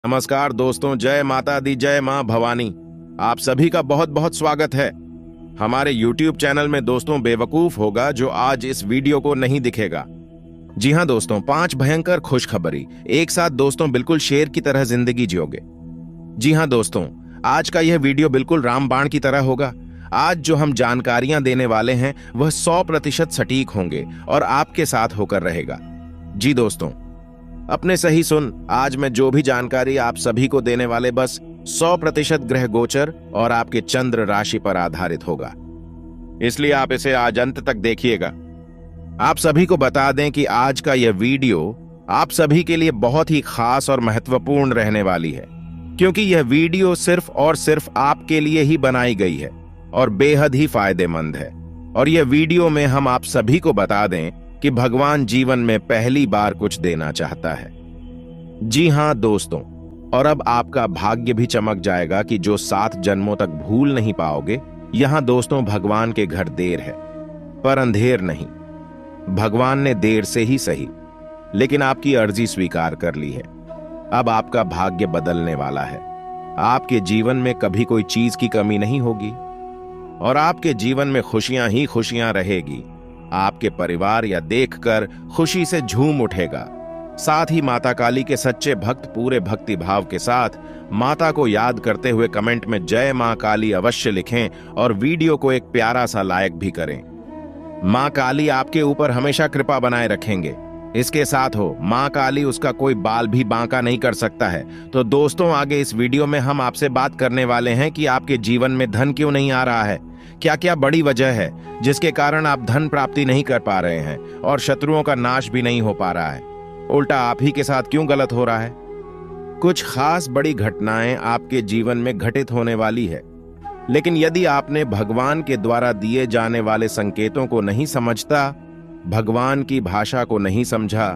नमस्कार दोस्तों, जय माता दी, जय मां भवानी। आप सभी का बहुत बहुत स्वागत है हमारे YouTube चैनल में। दोस्तों, बेवकूफ होगा जो आज इस वीडियो को नहीं दिखेगा। जी हां दोस्तों, 5 भयंकर खुशखबरी एक साथ दोस्तों, बिल्कुल शेर की तरह जिंदगी जियोगे। जी हां दोस्तों, आज का यह वीडियो बिल्कुल रामबाण की तरह होगा। आज जो हम जानकारियां देने वाले हैं वह 100% सटीक होंगे और आपके साथ होकर रहेगा। जी दोस्तों, अपने सही सुन, आज मैं जो भी जानकारी आप सभी को देने वाले बस 100% ग्रह गोचर और आपके चंद्र राशि पर आधारित होगा, इसलिए आप इसे आज अंत तक देखिएगा। आप सभी को बता दें कि आज का यह वीडियो आप सभी के लिए बहुत ही खास और महत्वपूर्ण रहने वाली है, क्योंकि यह वीडियो सिर्फ और सिर्फ आपके लिए ही बनाई गई है और बेहद ही फायदेमंद है। और यह वीडियो में हम आप सभी को बता दें कि भगवान जीवन में पहली बार कुछ देना चाहता है। जी हां दोस्तों, और अब आपका भाग्य भी चमक जाएगा कि जो 7 जन्मों तक भूल नहीं पाओगे। यहां दोस्तों, भगवान के घर देर है पर अंधेर नहीं। भगवान ने देर से ही सही, लेकिन आपकी अर्जी स्वीकार कर ली है। अब आपका भाग्य बदलने वाला है। आपके जीवन में कभी कोई चीज की कमी नहीं होगी और आपके जीवन में खुशियां ही खुशियां रहेगी। आपके परिवार या देखकर खुशी से झूम उठेगा। साथ ही माता काली के सच्चे भक्त पूरे भक्ति भाव के साथ माता को याद करते हुए कमेंट में जय मां काली अवश्य लिखें और वीडियो को एक प्यारा सा लाइक भी करें। मां काली आपके ऊपर हमेशा कृपा बनाए रखेंगे। इसके साथ हो, मां काली उसका कोई बाल भी बांका नहीं कर सकता है। तो दोस्तों, आगे इस वीडियो में हम आपसे बात करने वाले हैं कि आपके जीवन में धन क्यों नहीं आ रहा है, क्या क्या बड़ी वजह है जिसके कारण आप धन प्राप्ति नहीं कर पा रहे हैं और शत्रुओं का नाश भी नहीं हो पा रहा है। उल्टा आप ही के साथ क्यों गलत हो रहा है। कुछ खास बड़ी घटनाएं आपके जीवन में घटित होने वाली है, लेकिन यदि आपने भगवान के द्वारा दिए जाने वाले संकेतों को नहीं समझता, भगवान की भाषा को नहीं समझा,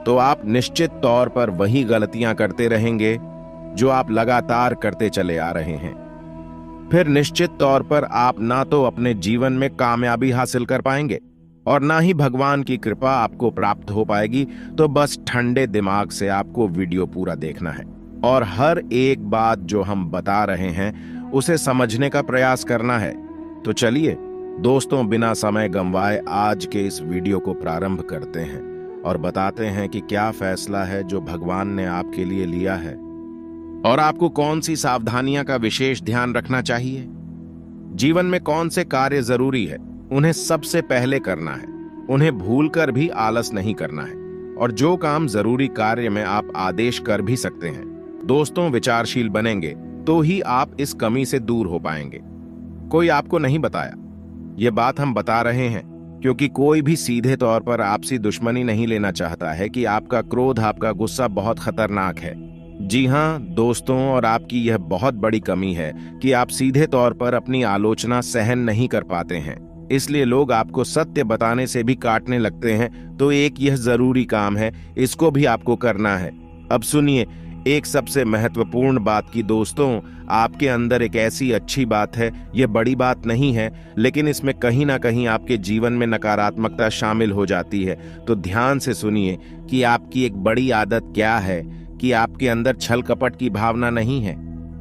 तो आप निश्चित तौर पर वही गलतियां करते रहेंगे जो आप लगातार करते चले आ रहे हैं। फिर निश्चित तौर पर आप ना तो अपने जीवन में कामयाबी हासिल कर पाएंगे और ना ही भगवान की कृपा आपको प्राप्त हो पाएगी। तो बस ठंडे दिमाग से आपको वीडियो पूरा देखना है और हर एक बात जो हम बता रहे हैं उसे समझने का प्रयास करना है। तो चलिए दोस्तों, बिना समय गंवाए आज के इस वीडियो को प्रारंभ करते हैं और बताते हैं कि क्या फैसला है जो भगवान ने आपके लिए लिया है और आपको कौन सी सावधानियां का विशेष ध्यान रखना चाहिए। जीवन में कौन से कार्य जरूरी है, उन्हें सबसे पहले करना है। उन्हें भूलकर भी आलस नहीं करना है और जो काम जरूरी कार्य में आप आदेश कर भी सकते हैं। दोस्तों, विचारशील बनेंगे तो ही आप इस कमी से दूर हो पाएंगे। कोई आपको नहीं बताया, ये बात हम बता रहे हैं, क्योंकि कोई भी सीधे तौर पर आपसी दुश्मनी नहीं लेना चाहता है कि आपका क्रोध, आपका गुस्सा बहुत खतरनाक है। जी हां दोस्तों, और आपकी यह बहुत बड़ी कमी है कि आप सीधे तौर पर अपनी आलोचना सहन नहीं कर पाते हैं, इसलिए लोग आपको सत्य बताने से भी काटने लगते हैं। तो एक यह जरूरी काम है, इसको भी आपको करना है। अब सुनिए एक सबसे महत्वपूर्ण बात की दोस्तों, आपके अंदर एक ऐसी अच्छी बात है, यह बड़ी बात नहीं है, लेकिन इसमें कहीं ना कहीं आपके जीवन में नकारात्मकता शामिल हो जाती है। तो ध्यान से सुनिए कि आपकी एक बड़ी आदत क्या है, कि आपके अंदर छल कपट की भावना नहीं है।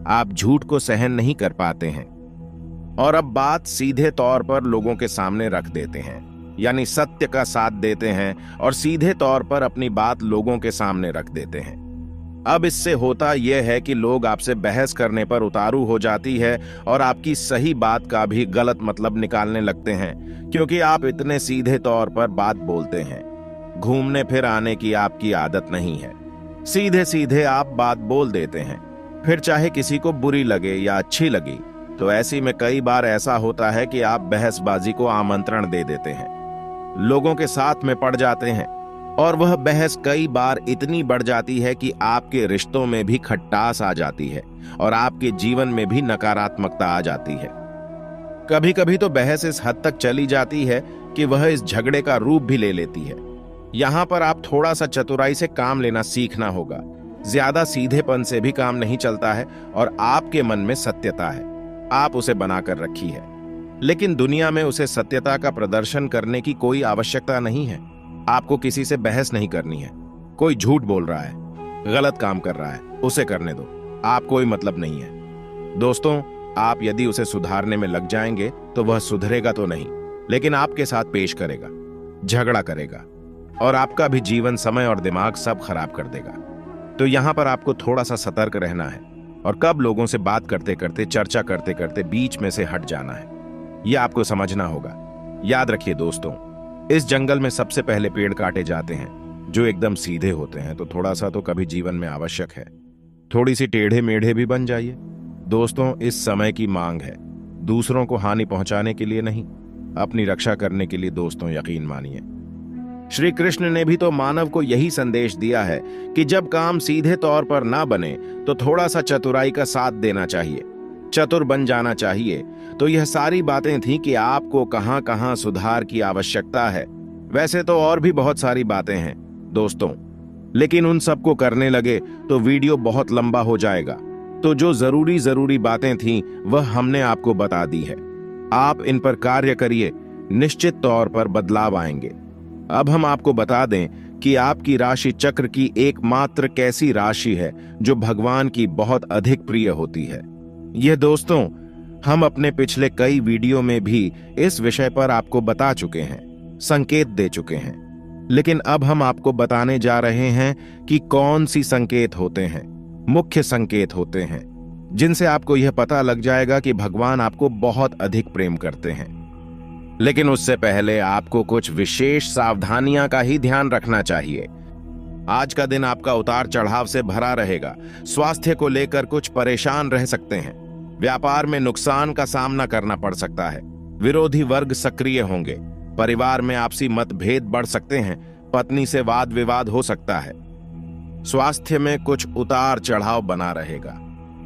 आप झूठ को सहन नहीं कर पाते हैं और अब बात सीधे तौर पर लोगों के सामने रख देते हैं, यानी सत्य का साथ देते हैं और सीधे तौर पर अपनी बात लोगों के सामने रख देते हैं। अब इससे होता यह है कि लोग आपसे बहस करने पर उतारू हो जाती है और आपकी सही बात का भी गलत मतलब निकालने लगते हैं, क्योंकि आप इतने सीधे तौर पर बात बोलते हैं। घूमने फिर आने की आपकी आदत नहीं है, सीधे सीधे आप बात बोल देते हैं, फिर चाहे किसी को बुरी लगे या अच्छी लगी। तो ऐसी में कई बार ऐसा होता है कि आप बहसबाजी को आमंत्रण दे देते हैं, लोगों के साथ में पड़ जाते हैं और वह बहस कई बार इतनी बढ़ जाती है कि आपके रिश्तों में भी खटास आ जाती है और आपके जीवन में भी नकारात्मकता आ जाती है। कभी कभी तो बहस इस हद तक चली जाती है कि वह इस झगड़े का रूप भी ले लेती है। यहां पर आप थोड़ा सा चतुराई से काम लेना सीखना होगा। ज्यादा सीधेपन से भी काम नहीं चलता है और आपके मन में सत्यता है, आप उसे बनाकर रखी है, लेकिन दुनिया में उसे सत्यता का प्रदर्शन करने की कोई आवश्यकता नहीं है। आपको किसी से बहस नहीं करनी है। कोई झूठ बोल रहा है, गलत काम कर रहा है, उसे करने दो, आप कोई मतलब नहीं है। दोस्तों, आप यदि उसे सुधारने में लग जाएंगे तो वह सुधरेगा तो नहीं, लेकिन आपके साथ पेश करेगा, झगड़ा करेगा और आपका भी जीवन, समय और दिमाग सब खराब कर देगा। तो यहां पर आपको थोड़ा सा सतर्क रहना है और कब लोगों से बात करते करते, चर्चा करते करते बीच में से हट जाना है, यह आपको समझना होगा। याद रखिए दोस्तों, इस जंगल में सबसे पहले पेड़ काटे जाते हैं जो एकदम सीधे होते हैं, तो थोड़ा सा तो कभी जीवन में आवश्यक है, थोड़ी सी टेढ़े मेढ़े भी बन जाइए। दोस्तों, इस समय की मांग है, दूसरों को हानि पहुंचाने के लिए नहीं, अपनी रक्षा करने के लिए। दोस्तों, यकीन मानिए, श्री कृष्ण ने भी तो मानव को यही संदेश दिया है कि जब काम सीधे तौर पर ना बने तो थोड़ा सा चतुराई का साथ देना चाहिए, चतुर बन जाना चाहिए। तो यह सारी बातें थीं कि आपको कहां कहां सुधार की आवश्यकता है। वैसे तो और भी बहुत सारी बातें हैं दोस्तों, लेकिन उन सबको करने लगे तो वीडियो बहुत लंबा हो जाएगा। तो जो जरूरी बातें थीं वह हमने आपको बता दी है। आप इन पर कार्य करिए, निश्चित तौर पर बदलाव आएंगे। अब हम आपको बता दें कि आपकी राशि चक्र की एकमात्र कैसी राशि है जो भगवान की बहुत अधिक प्रिय होती है। यह दोस्तों, हम अपने पिछले कई वीडियो में भी इस विषय पर आपको बता चुके हैं, संकेत दे चुके हैं, लेकिन अब हम आपको बताने जा रहे हैं कि कौन सी संकेत होते हैं, मुख्य संकेत होते हैं, जिनसे आपको यह पता लग जाएगा कि भगवान आपको बहुत अधिक प्रेम करते हैं। लेकिन उससे पहले आपको कुछ विशेष सावधानियां का ही ध्यान रखना चाहिए। आज का दिन आपका उतार चढ़ाव से भरा रहेगा। स्वास्थ्य को लेकर कुछ परेशान रह सकते हैं, व्यापार में नुकसान का सामना करना पड़ सकता है, विरोधी वर्ग सक्रिय होंगे, परिवार में आपसी मतभेद बढ़ सकते हैं, पत्नी से वाद विवाद हो सकता है, स्वास्थ्य में कुछ उतार चढ़ाव बना रहेगा,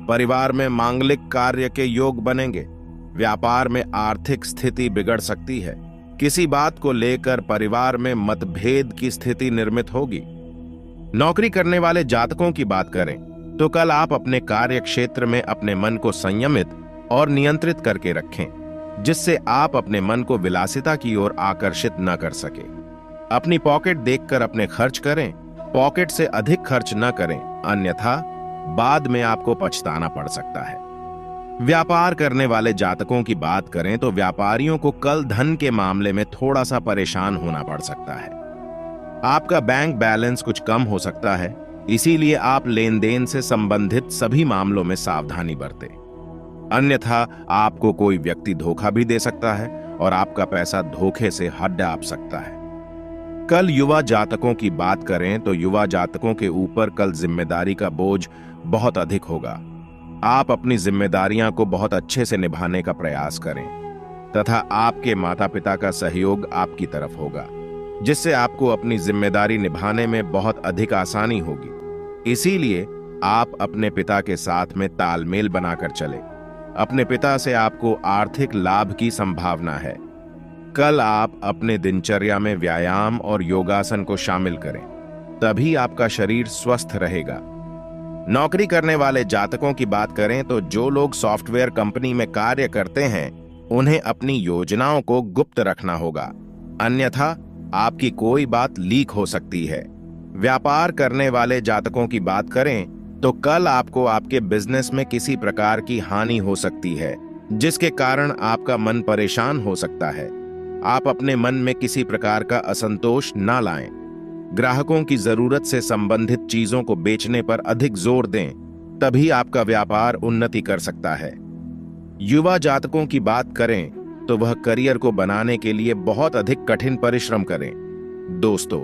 परिवार में मांगलिक कार्य के योग बनेंगे, व्यापार में आर्थिक स्थिति बिगड़ सकती है, किसी बात को लेकर परिवार में मतभेद की स्थिति निर्मित होगी। नौकरी करने वाले जातकों की बात करें तो कल आप अपने कार्य क्षेत्र में अपने मन को संयमित और नियंत्रित करके रखें, जिससे आप अपने मन को विलासिता की ओर आकर्षित न कर सके। अपनी पॉकेट देखकर अपने खर्च करें, पॉकेट से अधिक खर्च न करें, अन्यथा बाद में आपको पछताना पड़ सकता है। व्यापार करने वाले जातकों की बात करें तो व्यापारियों को कल धन के मामले में थोड़ा सा परेशान होना पड़ सकता है। आपका बैंक बैलेंस कुछ कम हो सकता है, इसीलिए आप लेन देन से संबंधित सभी मामलों में सावधानी बरतें, अन्यथा आपको कोई व्यक्ति धोखा भी दे सकता है और आपका पैसा धोखे से हट डाप सकता है। कल युवा जातकों की बात करें तो युवा जातकों के ऊपर कल जिम्मेदारी का बोझ बहुत अधिक होगा। आप अपनी जिम्मेदारियां को बहुत अच्छे से निभाने का प्रयास करें तथा आपके माता पिता का सहयोग आपकी तरफ होगा, जिससे आपको अपनी जिम्मेदारी निभाने में बहुत अधिक आसानी होगी। इसीलिए आप अपने पिता के साथ में तालमेल बनाकर चलें। अपने पिता से आपको आर्थिक लाभ की संभावना है। कल आप अपने दिनचर्या में व्यायाम और योगासन को शामिल करें, तभी आपका शरीर स्वस्थ रहेगा। नौकरी करने वाले जातकों की बात करें तो जो लोग सॉफ्टवेयर कंपनी में कार्य करते हैं उन्हें अपनी योजनाओं को गुप्त रखना होगा, अन्यथा आपकी कोई बात लीक हो सकती है। व्यापार करने वाले जातकों की बात करें तो कल आपको आपके बिजनेस में किसी प्रकार की हानि हो सकती है, जिसके कारण आपका मन परेशान हो सकता है। आप अपने मन में किसी प्रकार का असंतोष ना लाएं। ग्राहकों की जरूरत से संबंधित चीजों को बेचने पर अधिक जोर दें, तभी आपका व्यापार उन्नति कर सकता है। युवा जातकों की बात करें तो वह करियर को बनाने के लिए बहुत अधिक कठिन परिश्रम करें दोस्तों,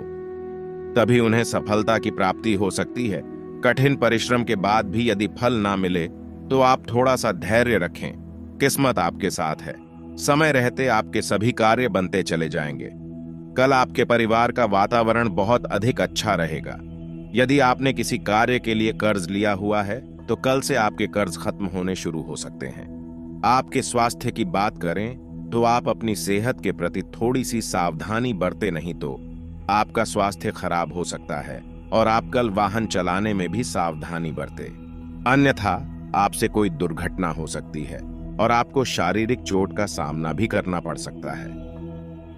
तभी उन्हें सफलता की प्राप्ति हो सकती है। कठिन परिश्रम के बाद भी यदि फल ना मिले तो आप थोड़ा सा धैर्य रखें, किस्मत आपके साथ है। समय रहते आपके सभी कार्य बनते चले जाएंगे। कल आपके परिवार का वातावरण बहुत अधिक अच्छा रहेगा। यदि आपने किसी कार्य के लिए कर्ज लिया हुआ है तो कल से आपके कर्ज खत्म होने शुरू हो सकते हैं। आपके स्वास्थ्य की बात करें तो आप अपनी सेहत के प्रति थोड़ी सी सावधानी बरते, नहीं तो आपका स्वास्थ्य खराब हो सकता है और आप कल वाहन चलाने में भी सावधानी बरते, अन्यथा आपसे कोई दुर्घटना हो सकती है और आपको शारीरिक चोट का सामना भी करना पड़ सकता है।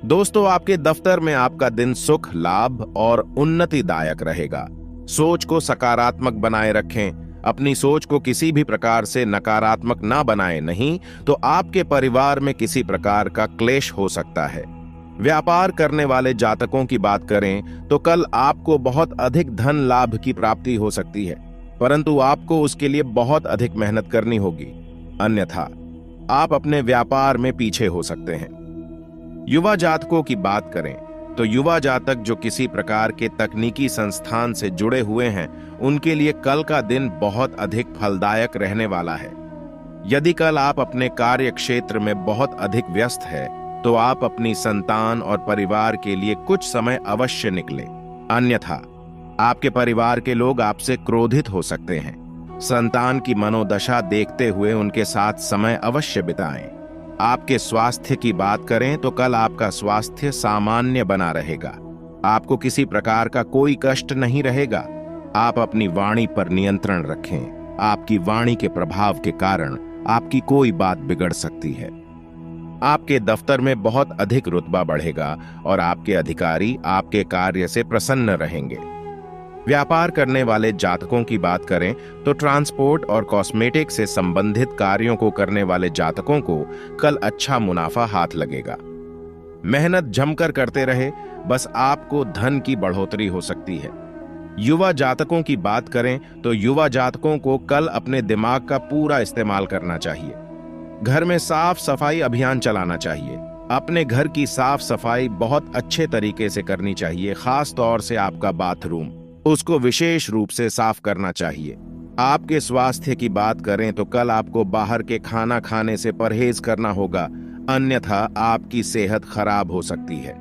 दोस्तों, आपके दफ्तर में आपका दिन सुख, लाभ और उन्नतिदायक रहेगा। सोच को सकारात्मक बनाए रखें। अपनी सोच को किसी भी प्रकार से नकारात्मक ना बनाए, नहीं तो आपके परिवार में किसी प्रकार का क्लेश हो सकता है। व्यापार करने वाले जातकों की बात करें तो कल आपको बहुत अधिक धन लाभ की प्राप्ति हो सकती है, परंतु आपको उसके लिए बहुत अधिक मेहनत करनी होगी, अन्यथा आप अपने व्यापार में पीछे हो सकते हैं। युवा जातकों की बात करें तो युवा जातक जो किसी प्रकार के तकनीकी संस्थान से जुड़े हुए हैं, उनके लिए कल का दिन बहुत अधिक फलदायक रहने वाला है। यदि कल आप अपने कार्य क्षेत्र में बहुत अधिक व्यस्त है तो आप अपनी संतान और परिवार के लिए कुछ समय अवश्य निकलें, अन्यथा आपके परिवार के लोग आपसे क्रोधित हो सकते हैं। संतान की मनोदशा देखते हुए उनके साथ समय अवश्य बिताएं। आपके स्वास्थ्य की बात करें तो कल आपका स्वास्थ्य सामान्य बना रहेगा। आपको किसी प्रकार का कोई कष्ट नहीं रहेगा। आप अपनी वाणी पर नियंत्रण रखें। आपकी वाणी के प्रभाव के कारण आपकी कोई बात बिगड़ सकती है। आपके दफ्तर में बहुत अधिक रुतबा बढ़ेगा और आपके अधिकारी आपके कार्य से प्रसन्न रहेंगे। व्यापार करने वाले जातकों की बात करें तो ट्रांसपोर्ट और कॉस्मेटिक से संबंधित कार्यों को करने वाले जातकों को कल अच्छा मुनाफा हाथ लगेगा। मेहनत जमकर करते रहे, बस आपको धन की बढ़ोतरी हो सकती है। युवा जातकों की बात करें तो युवा जातकों को कल अपने दिमाग का पूरा इस्तेमाल करना चाहिए। घर में साफ सफाई अभियान चलाना चाहिए। अपने घर की साफ सफाई बहुत अच्छे तरीके से करनी चाहिए। खास तौर से आपका बाथरूम, उसको विशेष रूप से साफ करना चाहिए। आपके स्वास्थ्य की बात करें तो कल आपको बाहर के खाना खाने से परहेज करना होगा, अन्यथा आपकी सेहत खराब हो सकती है।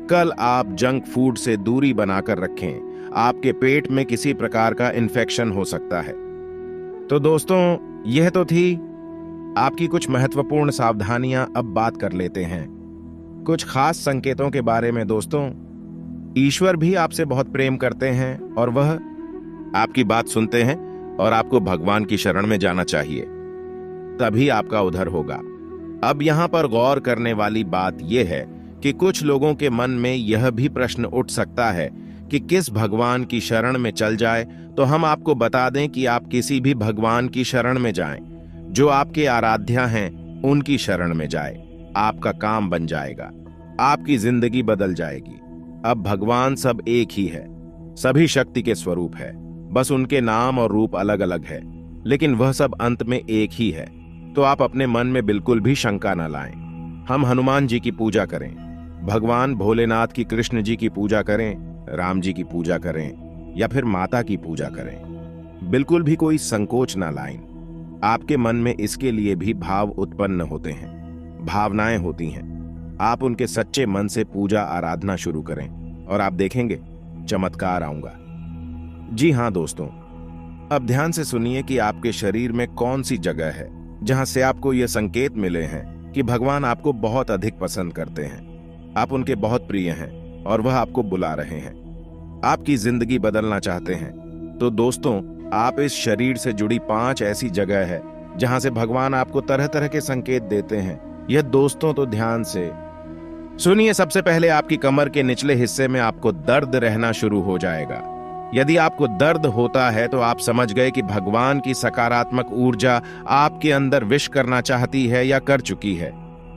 कल आप जंक फूड से दूरी बनाकर रखें। आपके पेट में किसी प्रकार का इन्फेक्शन हो सकता है। तो दोस्तों, यह तो थी आपकी कुछ महत्वपूर्ण सावधानियां। अब बात कर लेते हैं कुछ खास संकेतों के बारे में। दोस्तों, ईश्वर भी आपसे बहुत प्रेम करते हैं और वह आपकी बात सुनते हैं और आपको भगवान की शरण में जाना चाहिए, तभी आपका उद्धार होगा। अब यहां पर गौर करने वाली बात यह है कि कुछ लोगों के मन में यह भी प्रश्न उठ सकता है कि किस भगवान की शरण में चल जाए। तो हम आपको बता दें कि आप किसी भी भगवान की शरण में जाएं, जो आपके आराध्या हैं उनकी शरण में जाए। आपका काम बन जाएगा, आपकी जिंदगी बदल जाएगी। अब भगवान सब एक ही है, सभी शक्ति के स्वरूप है, बस उनके नाम और रूप अलग अलग है, लेकिन वह सब अंत में एक ही है। तो आप अपने मन में बिल्कुल भी शंका न लाएं। हम हनुमान जी की पूजा करें, भगवान भोलेनाथ की, कृष्ण जी की पूजा करें, राम जी की पूजा करें या फिर माता की पूजा करें, बिल्कुल भी कोई संकोच ना लाएं। आपके मन में इसके लिए भी भाव उत्पन्न होते हैं, भावनाएं होती हैं। आप उनके सच्चे मन से पूजा आराधना शुरू करें और आप देखेंगे चमत्कार आऊंगा। जी हां दोस्तों, अब ध्यान से सुनिए कि आपके शरीर में कौन सी जगह है जहां से आपको ये संकेत मिले हैं कि भगवान आपको बहुत अधिक पसंद करते हैं, आप उनके बहुत प्रिय हैं और वह आपको बुला रहे हैं, आपकी जिंदगी बदलना चाहते हैं। तो दोस्तों, आप इस शरीर से जुड़ी 5 ऐसी जगह है जहां से भगवान आपको तरह तरह के संकेत देते हैं। यह दोस्तों तो ध्यान से सुनिए। सबसे पहले आपकी कमर के निचले हिस्से में आपको दर्द रहना शुरू हो जाएगा। यदि आपको दर्द होता है तो आप समझ गए कि भगवान की सकारात्मक ऊर्जा आपके अंदर विश करना चाहती है या कर चुकी है।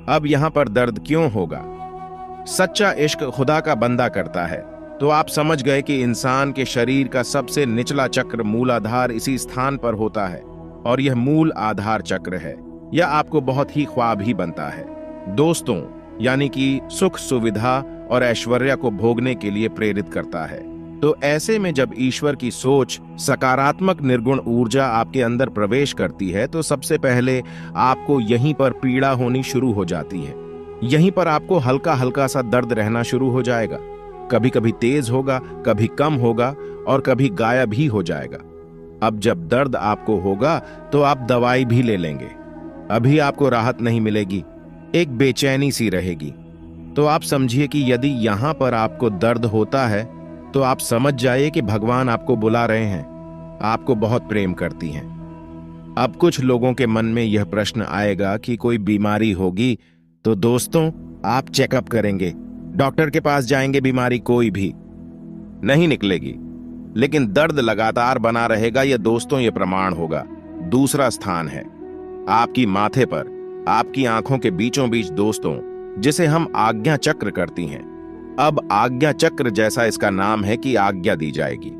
अब यहां पर दर्द क्यों होगा? सच्चा इश्क खुदा का बंदा करता है। तो आप समझ गए कि इंसान के शरीर का सबसे निचला चक्र मूलाधार इसी स्थान पर होता है और यह मूल आधार चक्र है। यह आपको बहुत ही ख्वाब ही बनता है दोस्तों, यानी कि सुख सुविधा और ऐश्वर्य को भोगने के लिए प्रेरित करता है। तो ऐसे में जब ईश्वर की सोच, सकारात्मक निर्गुण ऊर्जा आपके अंदर प्रवेश करती है तो सबसे पहले आपको यहीं पर पीड़ा होनी शुरू हो जाती है। यहीं पर आपको हल्का हल्का सा दर्द रहना शुरू हो जाएगा। कभी कभी तेज होगा, कभी कम होगा और कभी गायब ही हो जाएगा। अब जब दर्द आपको होगा तो आप दवाई भी ले लेंगे, अभी आपको राहत नहीं मिलेगी, एक बेचैनी सी रहेगी। तो आप समझिए कि यदि यहां पर आपको दर्द होता है तो आप समझ जाइए कि भगवान आपको बुला रहे हैं, आपको बहुत प्रेम करती हैं। अब कुछ लोगों के मन में यह प्रश्न आएगा कि कोई बीमारी होगी। तो दोस्तों, आप चेकअप करेंगे, डॉक्टर के पास जाएंगे, बीमारी कोई भी नहीं निकलेगी। लेकिन दर्द लगातार बना रहेगा। यह दोस्तों ये प्रमाण होगा। दूसरा स्थान है आपकी माथे पर, आपकी आंखों के बीचों बीच दोस्तों, जिसे हम आज्ञा चक्र करती हैं। अब आज्ञा चक्र जैसा इसका नाम है कि आज्ञा दी जाएगी।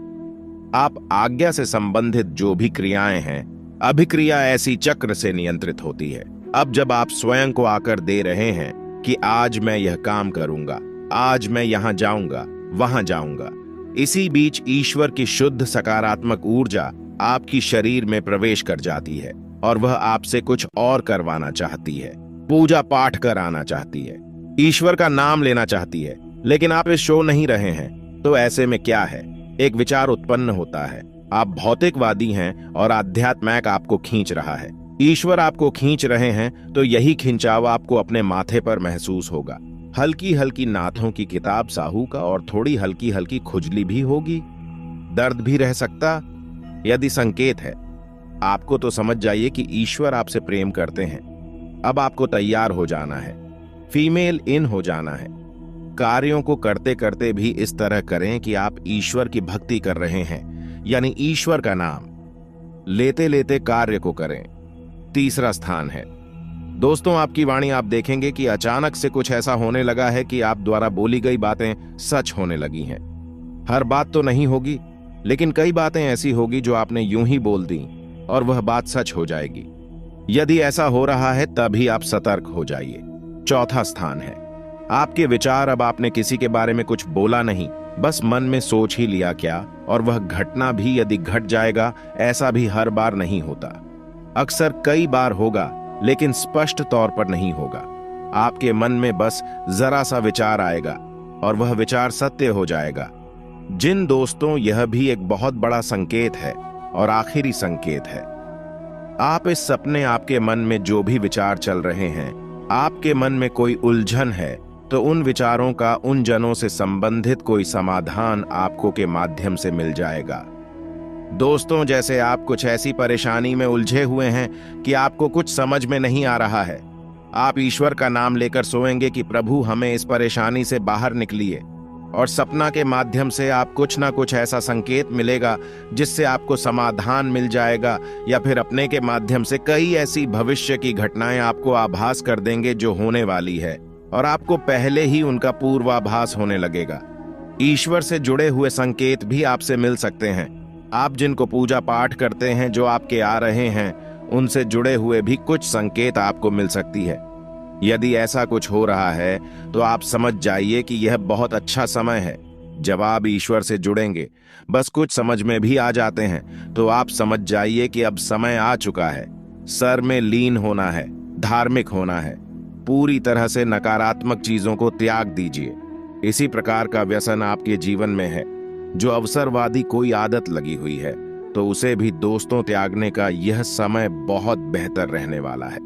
आप आज्ञा से संबंधित जो भी क्रियाएं हैं, अभिक्रिया ऐसी चक्र से नियंत्रित होती है। अब जब आप स्वयं को आकर दे रहे हैं कि आज मैं यह काम करूंगा, आज मैं यहां जाऊंगा, वहां जाऊंगा, इसी बीच ईश्वर की शुद्ध सकारात्मक ऊर्जा आपकी शरीर में प्रवेश कर जाती है और वह आपसे कुछ और करवाना चाहती है, पूजा पाठ कराना चाहती है, ईश्वर का नाम लेना चाहती है, लेकिन आप इस शो नहीं रहे हैं। तो ऐसे में क्या है, एक विचार उत्पन्न होता है। आप भौतिकवादी हैं और आध्यात्मिक आपको खींच रहा है, ईश्वर आपको खींच रहे हैं, तो यही खिंचाव आपको अपने माथे पर महसूस होगा। हल्की हल्की नाथों की किताब साहू का और थोड़ी हल्की हल्की खुजली भी होगी, दर्द भी रह सकता। यदि संकेत है आपको, तो समझ जाइए कि ईश्वर आपसे प्रेम करते हैं। अब आपको तैयार हो जाना है, फीमेल इन हो जाना है। कार्यों को करते करते भी इस तरह करें कि आप ईश्वर की भक्ति कर रहे हैं, यानी ईश्वर का नाम लेते लेते कार्य को करें। तीसरा स्थान है दोस्तों आपकी वाणी। आप देखेंगे कि अचानक से कुछ ऐसा होने लगा है कि आप द्वारा बोली गई बातें सच होने लगी हैं। हर बात तो नहीं होगी, लेकिन कई बातें ऐसी होगी जो आपने यूं ही बोल दी और वह बात सच हो जाएगी। यदि ऐसा हो रहा है तभी आप सतर्क हो जाइए। चौथा स्थान है आपके विचार। अब आपने किसी के बारे में कुछ बोला नहीं, बस मन में सोच ही लिया क्या, और वह घटना भी यदि घट जाएगा, ऐसा भी हर बार नहीं होता। अक्सर कई बार होगा, लेकिन स्पष्ट तौर पर नहीं होगा। आपके मन में बस जरा सा विचार आएगा और वह विचार सत्य हो जाएगा। जिन दोस्तों, यह भी एक बहुत बड़ा संकेत है और आखिरी संकेत है। आप इस सपने, आपके मन में जो भी विचार चल रहे हैं, आपके मन में कोई उलझन है, तो उन विचारों का उन जनों से संबंधित कोई समाधान आपको के माध्यम से मिल जाएगा। दोस्तों, जैसे आप कुछ ऐसी परेशानी में उलझे हुए हैं कि आपको कुछ समझ में नहीं आ रहा है, आप ईश्वर का नाम लेकर सोएंगे कि प्रभु हमें इस परेशानी से बाहर निकलिए, और सपना के माध्यम से आप कुछ ना कुछ ऐसा संकेत मिलेगा जिससे आपको समाधान मिल जाएगा, या फिर अपने के माध्यम से कई ऐसी भविष्य की घटनाएं आपको आभास कर देंगे जो होने वाली है, और आपको पहले ही उनका पूर्वाभास होने लगेगा। ईश्वर से जुड़े हुए संकेत भी आपसे मिल सकते हैं। आप जिनको पूजा पाठ करते हैं, जो आपके आ रहे हैं, उनसे जुड़े हुए भी कुछ संकेत आपको मिल सकती है। यदि ऐसा कुछ हो रहा है तो आप समझ जाइए कि यह बहुत अच्छा समय है। जब आप ईश्वर से जुड़ेंगे, बस कुछ समझ में भी आ जाते हैं, तो आप समझ जाइए कि अब समय आ चुका है। सर में लीन होना है, धार्मिक होना है, पूरी तरह से नकारात्मक चीजों को त्याग दीजिए। इसी प्रकार का व्यसन आपके जीवन में है। जो अवसरवादी कोई आदत लगी हुई है, तो उसे भी दोस्तों त्यागने का यह समय बहुत बेहतर रहने वाला है।